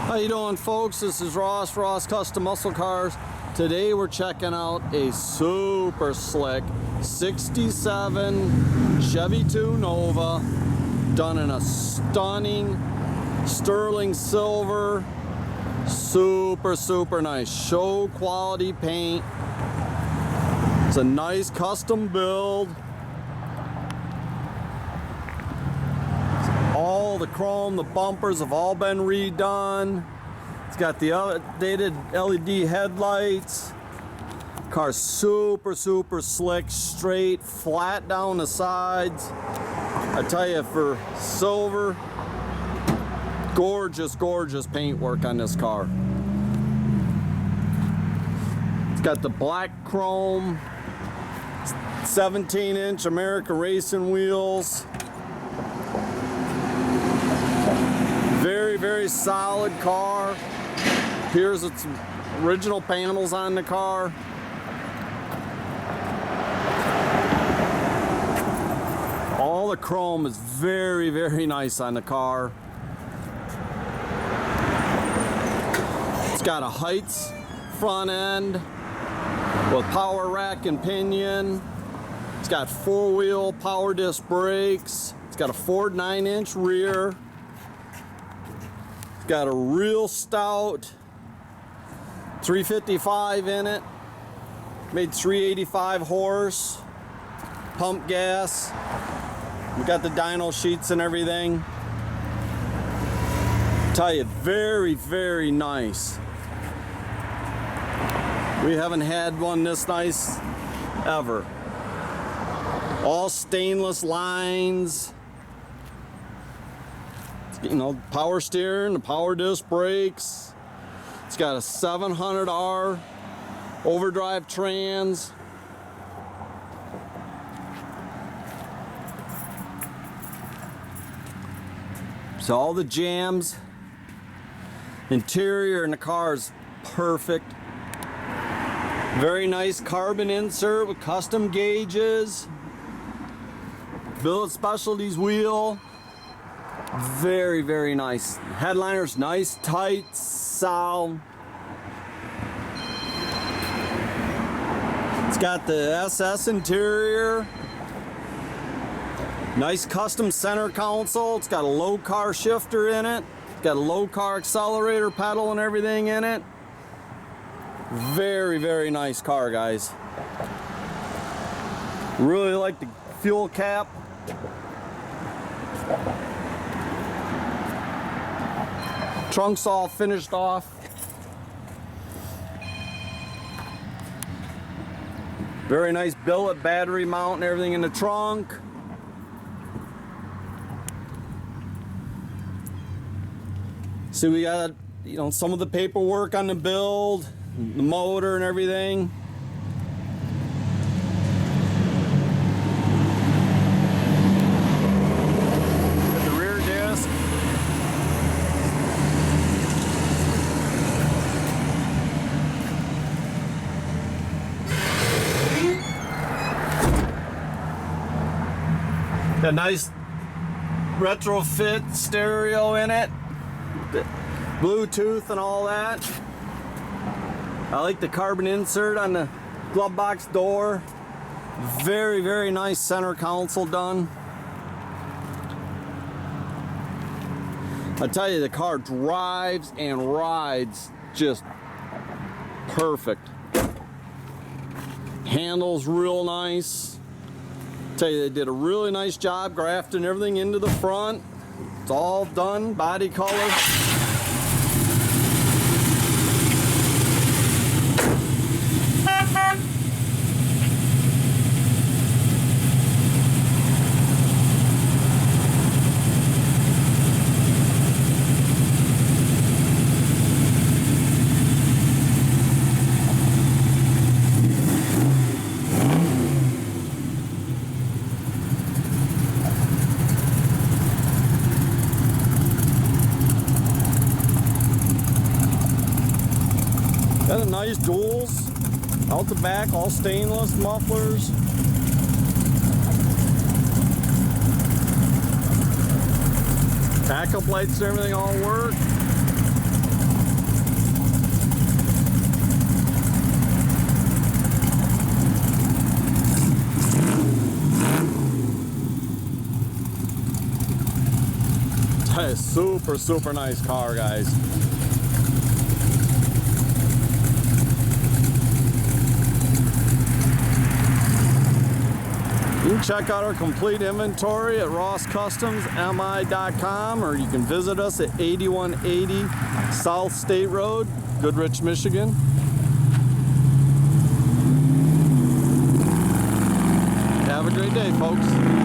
How you doing, folks? This is Ross Custom Muscle Cars. Today we're checking out a super slick 67 Chevy II Nova, done in a stunning sterling silver. Super nice show quality paint. It's a nice custom build. All the chrome, the bumpers have all been redone. It's got the updated LED headlights. Car's super slick, straight, flat down the sides. I tell you, for silver, gorgeous paint work on this car. It's got the black chrome, 17-inch American racing wheels. Very solid car. Here's its original panels on the car. All the chrome is very nice on the car. It's got a Heights front end with power rack and pinion. It's got four-wheel power disc brakes. It's got a Ford 9-inch rear. Got a real stout 355 in it, made 385 horse, pump gas. We got the dyno sheets and everything. Tell you, very nice. We haven't had one this nice ever. All stainless lines. You know, power steering, the power disc brakes. It's got a 700R overdrive trans. So all the jams. Interior in the car is perfect. Very nice carbon insert with custom gauges. Billet Specialties wheel. Very nice. Headliner's nice, tight, solid. It's got the SS interior. Nice custom center console. It's got a low car shifter in it. It's got a low car accelerator pedal and everything in it. Very nice car, guys. Really like the fuel cap. Trunk's all finished off. Very nice billet battery mount and everything in the trunk. So we got, you know, some of the paperwork on the build, the motor and everything. A nice retrofit stereo in it, Bluetooth and all that. I like the carbon insert on the glove box door. Very nice center console done. I tell you, the car drives and rides just perfect. Handles real nice. Tell you, they did a really nice job grafting everything into the front. It's all done, body color. Got a nice duals out the back, all stainless mufflers. Backup lights and everything all work. Super nice car, guys. You can check out our complete inventory at rosscustomsmi.com, or you can visit us at 8180 South State Road, Goodrich, Michigan. Have a great day, folks.